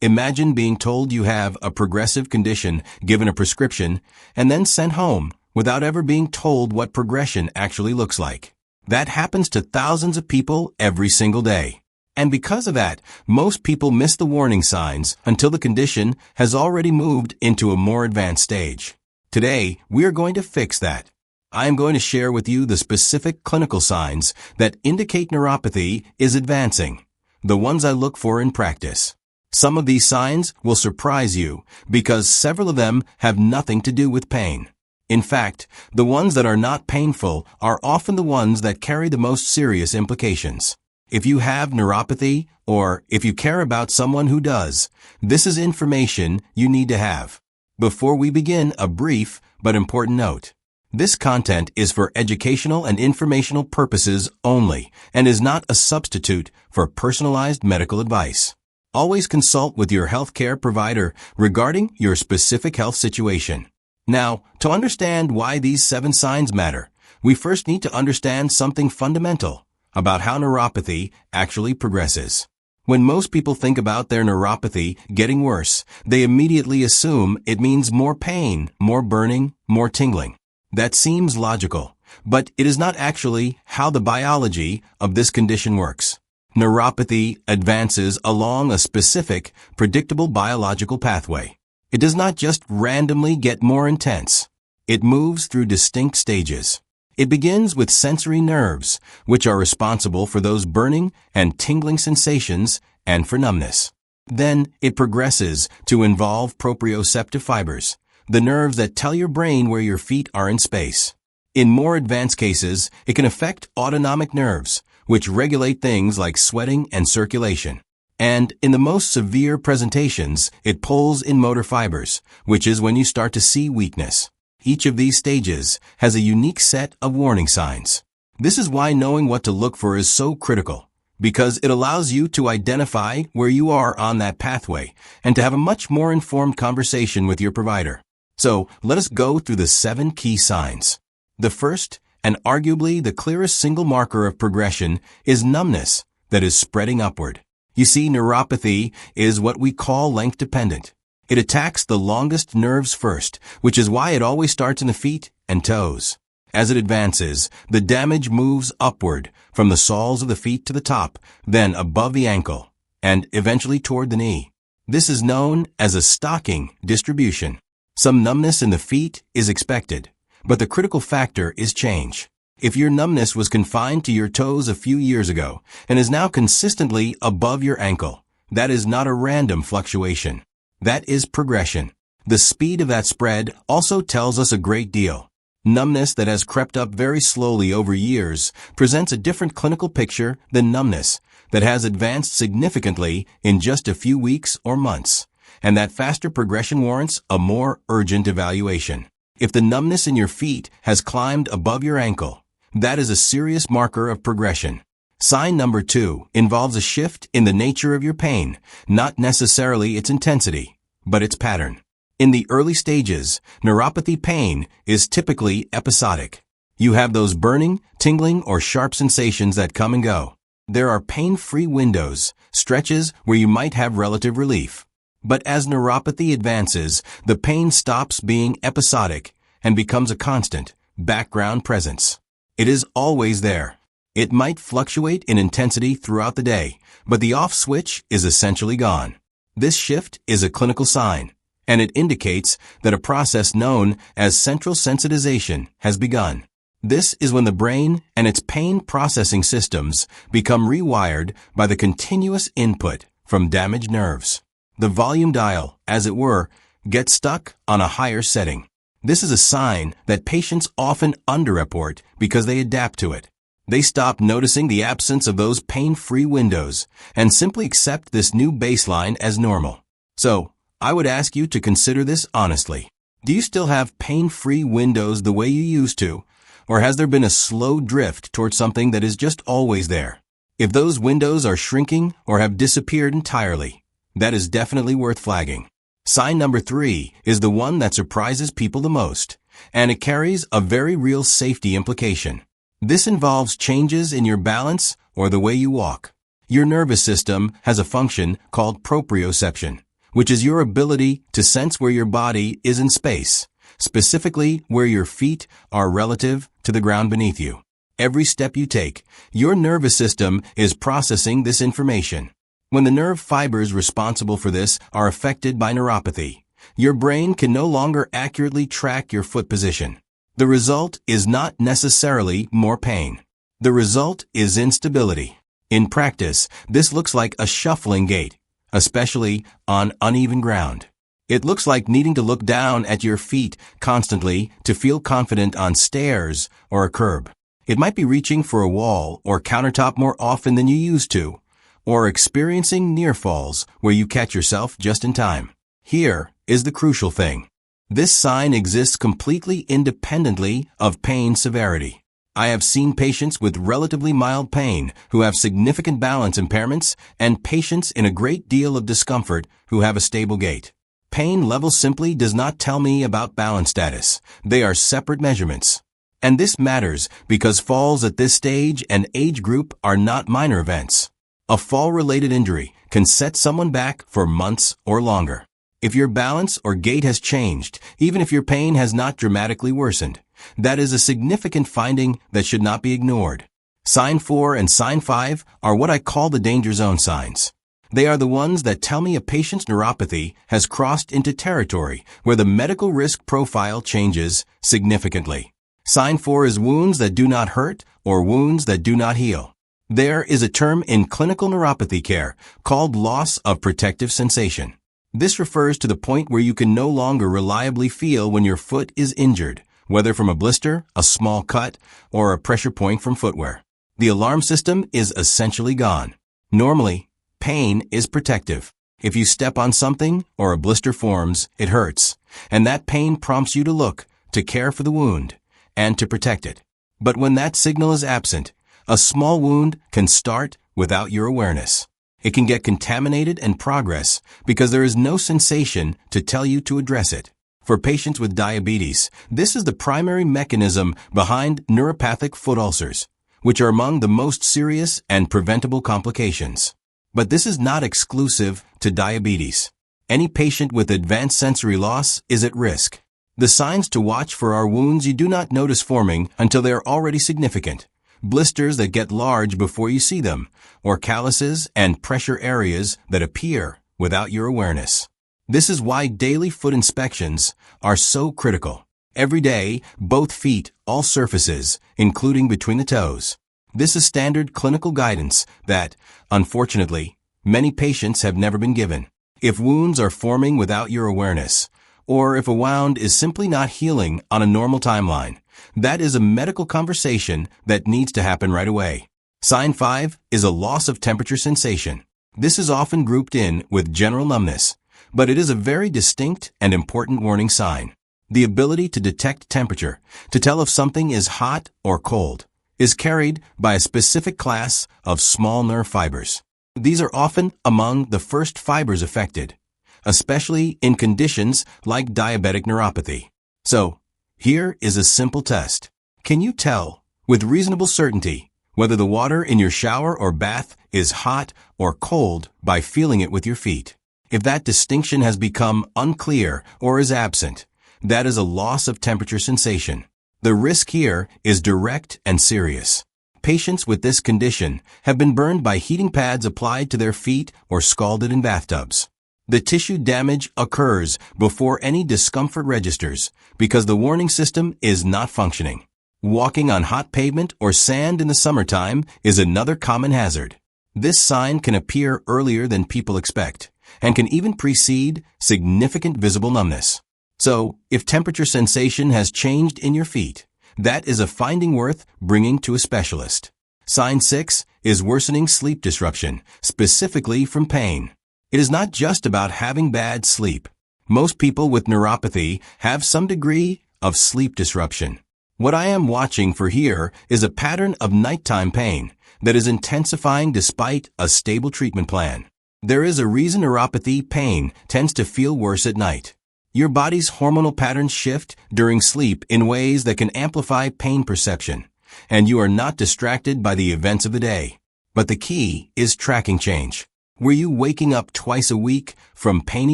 Imagine being told you have a progressive condition, given a prescription, and then sent home without ever being told what progression actually looks like. That happens to thousands of people every single day. And because of that, most people miss the warning signs until the condition has already moved into a more advanced stage. Today, we are going to fix that. I am going to share with you the specific clinical signs that indicate neuropathy is advancing, the ones I look for in practice. Some of these signs will surprise you because several of them have nothing to do with pain. In fact, the ones that are not painful are often the ones that carry the most serious implications. If you have neuropathy, or if you care about someone who does, this is information you need to have. Before we begin, a brief but important note. This content is for educational and informational purposes only and is not a substitute for personalized medical advice. Always consult with your healthcare provider regarding your specific health situation. Now, to understand why these 7 signs matter, we first need to understand something fundamental about how neuropathy actually progresses. When most people think about their neuropathy getting worse, they immediately assume it means more pain, more burning, more tingling. That seems logical, but it is not actually how the biology of this condition works. Neuropathy advances along a specific, predictable biological pathway. It does not just randomly get more intense. It moves through distinct stages. It begins with sensory nerves, which are responsible for those burning and tingling sensations and for numbness. Then it progresses to involve proprioceptive fibers, the nerves that tell your brain where your feet are in space. In more advanced cases, it can affect autonomic nerves, which regulate things like sweating and circulation. And in the most severe presentations, it pulls in motor fibers, which is when you start to see weakness. Each of these stages has a unique set of warning signs. This is why knowing what to look for is so critical, because it allows you to identify where you are on that pathway and to have a much more informed conversation with your provider. So let us go through the 7 key signs. The first, and arguably the clearest single marker of progression, is numbness that is spreading upward. You see, neuropathy is what we call length-dependent. It attacks the longest nerves first, which is why it always starts in the feet and toes. As it advances, the damage moves upward from the soles of the feet to the top, then above the ankle, and eventually toward the knee. This is known as a stocking distribution. Some numbness in the feet is expected, but the critical factor is change. If your numbness was confined to your toes a few years ago and is now consistently above your ankle, that is not a random fluctuation. That is progression. The speed of that spread also tells us a great deal. Numbness that has crept up very slowly over years presents a different clinical picture than numbness that has advanced significantly in just a few weeks or months, and that faster progression warrants a more urgent evaluation. If the numbness in your feet has climbed above your ankle, that is a serious marker of progression. Sign number 2 involves a shift in the nature of your pain, not necessarily its intensity, but its pattern. In the early stages, neuropathy pain is typically episodic. You have those burning, tingling, or sharp sensations that come and go. There are pain-free windows, stretches where you might have relative relief. But as neuropathy advances, the pain stops being episodic and becomes a constant, background presence. It is always there. It might fluctuate in intensity throughout the day, but the off switch is essentially gone. This shift is a clinical sign, and it indicates that a process known as central sensitization has begun. This is when the brain and its pain processing systems become rewired by the continuous input from damaged nerves. The volume dial, as it were, gets stuck on a higher setting. This is a sign that patients often underreport because they adapt to it. They stop noticing the absence of those pain-free windows and simply accept this new baseline as normal. So, I would ask you to consider this honestly. Do you still have pain-free windows the way you used to, or has there been a slow drift towards something that is just always there? If those windows are shrinking or have disappeared entirely, that is definitely worth flagging. Sign number 3 is the one that surprises people the most, and it carries a very real safety implication. This involves changes in your balance or the way you walk. Your nervous system has a function called proprioception, which is your ability to sense where your body is in space, specifically where your feet are relative to the ground beneath you. Every step you take, your nervous system is processing this information. When the nerve fibers responsible for this are affected by neuropathy, your brain can no longer accurately track your foot position. The result is not necessarily more pain. The result is instability. In practice, this looks like a shuffling gait, especially on uneven ground. It looks like needing to look down at your feet constantly to feel confident on stairs or a curb. It might be reaching for a wall or countertop more often than you used to, or experiencing near falls where you catch yourself just in time. Here is the crucial thing. This sign exists completely independently of pain severity. I have seen patients with relatively mild pain who have significant balance impairments and patients in a great deal of discomfort who have a stable gait. Pain level simply does not tell me about balance status. They are separate measurements. And this matters because falls at this stage and age group are not minor events. A fall-related injury can set someone back for months or longer. If your balance or gait has changed, even if your pain has not dramatically worsened, that is a significant finding that should not be ignored. Sign 4 and sign 5 are what I call the danger zone signs. They are the ones that tell me a patient's neuropathy has crossed into territory where the medical risk profile changes significantly. Sign 4 is wounds that do not hurt or wounds that do not heal. There is a term in clinical neuropathy care called loss of protective sensation. This refers to the point where you can no longer reliably feel when your foot is injured, whether from a blister, a small cut, or a pressure point from footwear. The alarm system is essentially gone. Normally, pain is protective. If you step on something or a blister forms, it hurts, and that pain prompts you to look, to care for the wound, and to protect it. But when that signal is absent, a small wound can start without your awareness. It can get contaminated and progress because there is no sensation to tell you to address it. For patients with diabetes, this is the primary mechanism behind neuropathic foot ulcers, which are among the most serious and preventable complications. But this is not exclusive to diabetes. Any patient with advanced sensory loss is at risk. The signs to watch for are wounds you do not notice forming until they are already significant, blisters that get large before you see them, or calluses and pressure areas that appear without your awareness. This is why daily foot inspections are so critical. Every day, both feet, all surfaces, including between the toes. This is standard clinical guidance that, unfortunately, many patients have never been given. If wounds are forming without your awareness, or if a wound is simply not healing on a normal timeline, that is a medical conversation that needs to happen right away. Sign 5 is a loss of temperature sensation. This is often grouped in with general numbness, but it is a very distinct and important warning sign. The ability to detect temperature, to tell if something is hot or cold, is carried by a specific class of small nerve fibers. These are often among the first fibers affected, especially in conditions like diabetic neuropathy. So, here is a simple test. Can you tell, with reasonable certainty, whether the water in your shower or bath is hot or cold by feeling it with your feet? If that distinction has become unclear or is absent, that is a loss of temperature sensation. The risk here is direct and serious. Patients with this condition have been burned by heating pads applied to their feet or scalded in bathtubs. The tissue damage occurs before any discomfort registers because the warning system is not functioning. Walking on hot pavement or sand in the summertime is another common hazard. This sign can appear earlier than people expect and can even precede significant visible numbness. So, if temperature sensation has changed in your feet, that is a finding worth bringing to a specialist. Sign 6 is worsening sleep disruption, specifically from pain. It is not just about having bad sleep. Most people with neuropathy have some degree of sleep disruption. What I am watching for here is a pattern of nighttime pain that is intensifying despite a stable treatment plan. There is a reason neuropathy pain tends to feel worse at night. Your body's hormonal patterns shift during sleep in ways that can amplify pain perception, and you are not distracted by the events of the day. But the key is tracking change. Were you waking up twice a week from pain a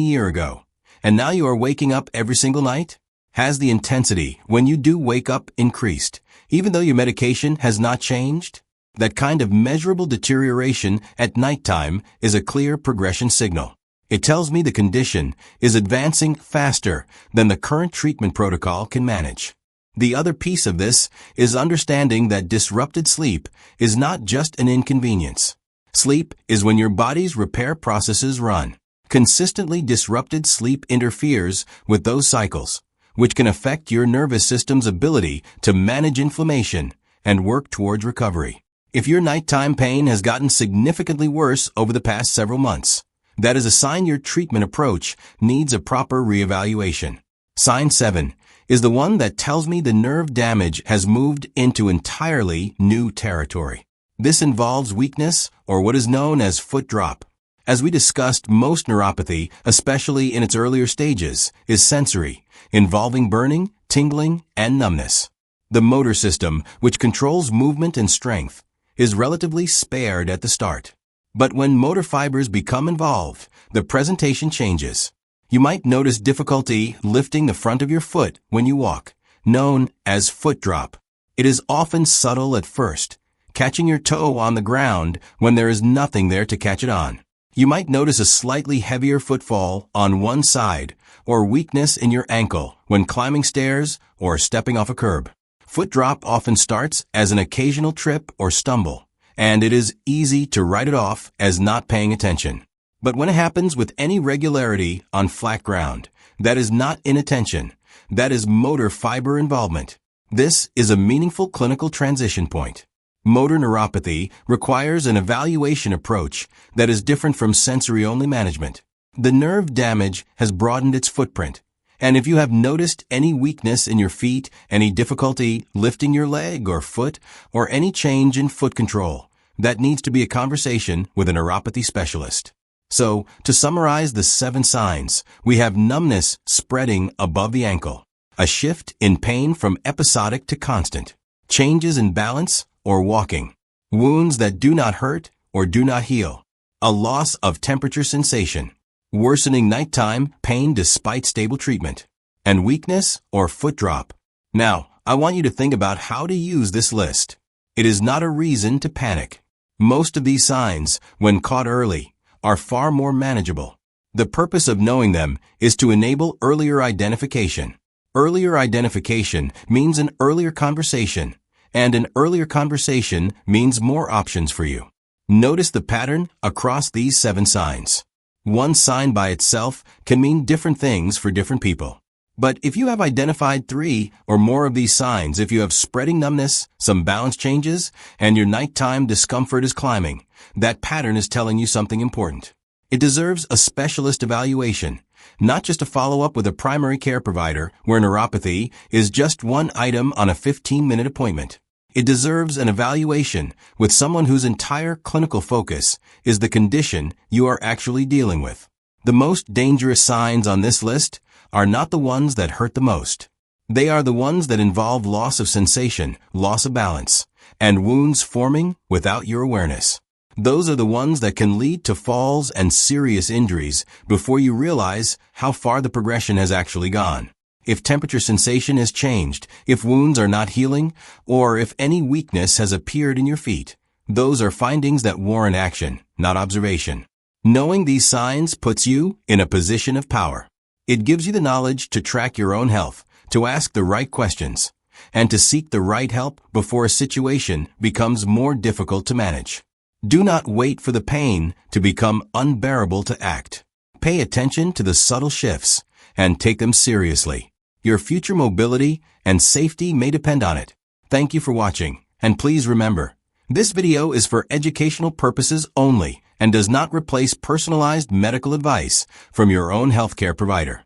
year ago, and now you are waking up every single night? Has the intensity when you do wake up increased, even though your medication has not changed? That kind of measurable deterioration at nighttime is a clear progression signal. It tells me the condition is advancing faster than the current treatment protocol can manage. The other piece of this is understanding that disrupted sleep is not just an inconvenience. Sleep is when your body's repair processes run. Consistently disrupted sleep interferes with those cycles, which can affect your nervous system's ability to manage inflammation and work towards recovery. If your nighttime pain has gotten significantly worse over the past several months, that is a sign your treatment approach needs a proper reevaluation. Sign 7 is the one that tells me the nerve damage has moved into entirely new territory. This involves weakness, or what is known as foot drop. As we discussed, most neuropathy, especially in its earlier stages, is sensory, involving burning, tingling, and numbness. The motor system, which controls movement and strength, is relatively spared at the start. But when motor fibers become involved, the presentation changes. You might notice difficulty lifting the front of your foot when you walk, known as foot drop. It is often subtle at first, catching your toe on the ground when there is nothing there to catch it on. You might notice a slightly heavier footfall on one side, or weakness in your ankle when climbing stairs or stepping off a curb. Foot drop often starts as an occasional trip or stumble, and it is easy to write it off as not paying attention. But when it happens with any regularity on flat ground, that is not inattention, that is motor fiber involvement. This is a meaningful clinical transition point. Motor neuropathy requires an evaluation approach that is different from sensory-only management. The nerve damage has broadened its footprint, and if you have noticed any weakness in your feet, any difficulty lifting your leg or foot, or any change in foot control, that needs to be a conversation with a neuropathy specialist. So, to summarize the 7 signs, we have numbness spreading above the ankle, a shift in pain from episodic to constant, changes in balance or walking, wounds that do not hurt or do not heal, a loss of temperature sensation, worsening nighttime pain despite stable treatment, and weakness or foot drop. Now, I want you to think about how to use this list. It is not a reason to panic. Most of these signs, when caught early, are far more manageable. The purpose of knowing them is to enable earlier identification. Earlier identification means an earlier conversation, and an earlier conversation means more options for you. Notice the pattern across these 7 signs. One sign by itself can mean different things for different people. But if you have identified 3 or more of these signs, if you have spreading numbness, some balance changes, and your nighttime discomfort is climbing, that pattern is telling you something important. It deserves a specialist evaluation, not just a follow-up with a primary care provider where neuropathy is just one item on a 15-minute appointment. It deserves an evaluation with someone whose entire clinical focus is the condition you are actually dealing with. The most dangerous signs on this list are not the ones that hurt the most. They are the ones that involve loss of sensation, loss of balance, and wounds forming without your awareness. Those are the ones that can lead to falls and serious injuries before you realize how far the progression has actually gone. If temperature sensation has changed, if wounds are not healing, or if any weakness has appeared in your feet, those are findings that warrant action, not observation. Knowing these signs puts you in a position of power. It gives you the knowledge to track your own health, to ask the right questions, and to seek the right help before a situation becomes more difficult to manage. Do not wait for the pain to become unbearable to act. Pay attention to the subtle shifts and take them seriously. Your future mobility and safety may depend on it. Thank you for watching, and please remember, this video is for educational purposes only and does not replace personalized medical advice from your own healthcare provider.